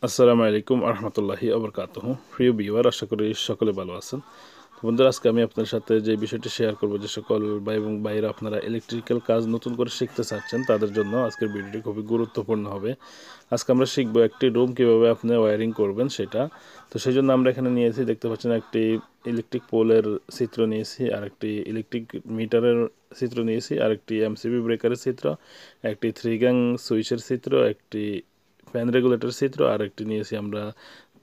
আসসালামু আলাইকুম আরহামতুল্লাহি আবরকাতুহু। প্রিয় ভিউয়ার, আশা করি সকলে ভালো আছেন। তো বন্ধুরা, আজকে আমি আপনার সাথে যে বিষয়টি শেয়ার করব, যে সকল ভাই এবং ভাইরা আপনারা ইলেকট্রিক্যাল কাজ নতুন করে শিখতে চাচ্ছেন তাদের জন্য আজকের ভিডিওটি খুবই গুরুত্বপূর্ণ হবে। আজকে আমরা শিখব একটি রুম কীভাবে আপনি ওয়্যারিং করবেন সেটা। তো সেই জন্য আমরা এখানে নিয়েছি, দেখতে পাচ্ছেন, একটি ইলেকট্রিক পোলের চিত্র নিয়েছি, আর একটি ইলেকট্রিক মিটারের চিত্র নিয়েছি, আর একটি এমসিবি ব্রেকারের চিত্র, একটি 3 গ্যাং সুইচের চিত্র, একটি ফ্যান রেগুলেটর চিত্র, আর একটি নিয়েছি আমরা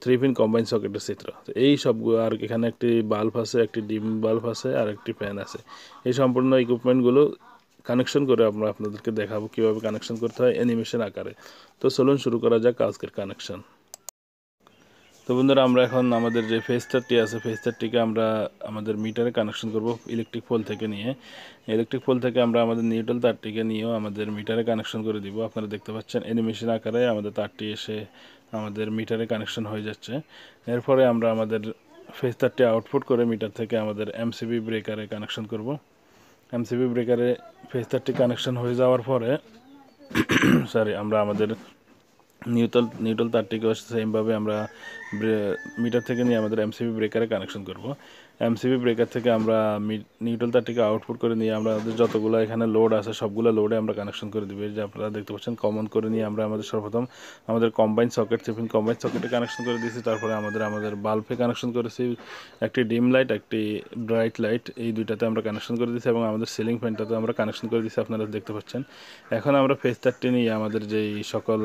3 পিন কম্বাইন সকেটের চিত্র। তো এই সবগুলো, আর এখানে একটি বাল্ব আছে, একটি ডিম বাল্ব আছে, আর একটি ফ্যান আছে। এই সম্পূর্ণ ইকুইপমেন্টগুলো কানেকশন করে আমরা আপনাদেরকে দেখাবো কীভাবে কানেকশন করতে হয় অ্যানিমেশন আকারে। তো চলুন শুরু করা যাক আজকের কানেকশন। তো বন্ধুরা, আমরা এখন আমাদের যে ফেজটারটি আছে, ফেজটারটিকে আমরা আমাদের মিটারে কানেকশন করব ইলেকট্রিক পোল থেকে নিয়ে। ইলেকট্রিক পোল থেকে আমরা আমাদের নিউট্রাল তারটিকে নিয়েও আমাদের মিটারে কানেকশন করে দিব। আপনারা দেখতে পাচ্ছেন অ্যানিমেশন আকারে আমাদের তারটি এসে আমাদের মিটারে কানেকশন হয়ে যাচ্ছে। এরপরে আমরা আমাদের ফেজ তারটি আউটপুট করে মিটার থেকে আমাদের এমসিবি ব্রেকারে কানেকশন করব। এমসিবি ব্রেকারে ফেজ তারটি কানেকশন হয়ে যাওয়ার পরে আমরা আমাদের নিউট্রাল তারটিকেও সেমভাবে আমরা মিটার থেকে নিয়ে আমাদের এমসিবি ব্রেকারে কানেকশন করব। এমসিবি ব্রেকার থেকে আমরা নিউট্রাল তারটিকে আউটপুট করে নিয়ে আমরা আমাদের যতগুলো এখানে লোড আছে সবগুলো লোডে আমরা কানেকশন করে দিব। যে আপনারা দেখতে পাচ্ছেন, কমন করে নিয়ে আমরা আমাদের সর্বপ্রথম আমাদের কম্বাইন সকেট, 3 পিন কম্বাইন সকেটে কানেকশন করে দিয়েছি। তারপরে আমাদের বাল্বে কানেকশন করেছি, একটি ডিম লাইট, একটি ব্রাইট লাইট, এই দুইটাতে আমরা কানেকশন করে দিয়েছি, এবং আমাদের সিলিং ফ্যানটাতে আমরা কানেকশন করে দিয়েছি, আপনারা দেখতে পাচ্ছেন। এখন আমরা ফেজ তারটি নিয়ে আমাদের যেই সকল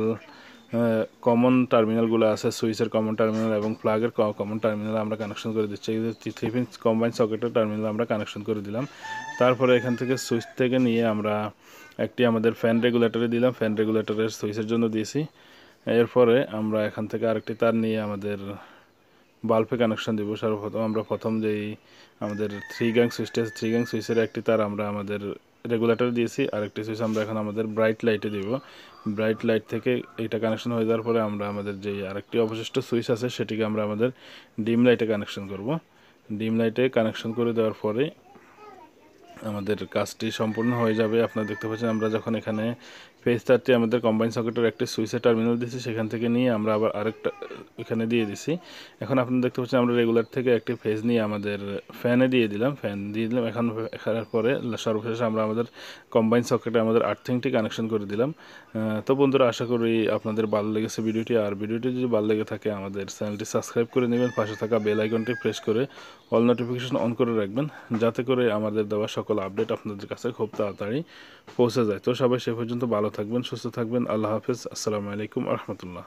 কমন টার্মিনালগুলো আছে, সুইচের কমন টার্মিনাল এবং প্লাগের কমন টার্মিনাল আমরা কানেকশন করে দিচ্ছি। এই 3 পিন কম্বাইন সকেটের টার্মিনাল আমরা কানেকশন করে দিলাম। তারপরে এখান থেকে সুইচ থেকে নিয়ে আমরা একটি আমাদের ফ্যান রেগুলেটরে দিলাম, ফ্যান রেগুলেটরের সুইচের জন্য দিয়েছি। এরপরে আমরা এখান থেকে আরেকটি তার নিয়ে আমাদের বাল্বে কানেকশন দিব। সর্বপ্রথম আমরা যেই আমাদের 3 গ্যাং সুইচটা আছে, 3 গ্যাং সুইচের একটি তার আমরা আমাদের রেগুলেটর দিয়েছি, আরেকটি সুইচ আমরা এখন আমাদের ব্রাইট লাইটে দিব। ব্রাইট লাইট থেকে এইটা কানেকশন হয়ে যাওয়ার পরে আমরা আমাদের যেই আরেকটি অবশিষ্ট সুইচ আছে সেটিকে আমরা আমাদের ডিম লাইটে কানেকশন করব। ডিম লাইটে কানেকশন করে দেওয়ার পরে আমাদের কাজটি সম্পূর্ণ হয়ে যাবে। আপনারা দেখতে পাচ্ছেন, আমরা যখন এখানে ফেজ তারটি আমাদের কম্বাইন সকেটের একটি সুইচের টার্মিনাল দিয়েছি, সেখান থেকে নিয়ে আমরা আবার আরেকটা এখানে দিয়ে দিছি। এখন আপনারা দেখতে পাচ্ছেন, আমরা রেগুলার থেকে একটি ফেজ নিয়ে আমাদের ফ্যানে দিয়ে দিলাম, এখন এখানের পরে সর্বশেষে আমরা আমাদের কম্বাইন সকেটে আমাদের আর্থিংটি কানেকশন করে দিলাম। তো বন্ধুরা, আশা করি আপনাদের ভালো লেগেছে ভিডিওটি। আর ভিডিওটি যদি ভালো লেগে থাকে আমাদের চ্যানেলটি সাবস্ক্রাইব করে নেবেন, পাশে থাকা বেল আইকনটি প্রেস করে অল নোটিফিকেশন অন করে রাখবেন, যাতে করে আমাদের দেওয়া সকল আপডেট আপনাদের কাছে খুব তাড়াতাড়ি পৌঁছে যায়। তো সবাই সে পর্যন্ত ভালো থাকবেন, সুস্থ থাকবেন। আল্লাহ হাফেজ। আসসালামু আলাইকুম রহমতুল্লাহ।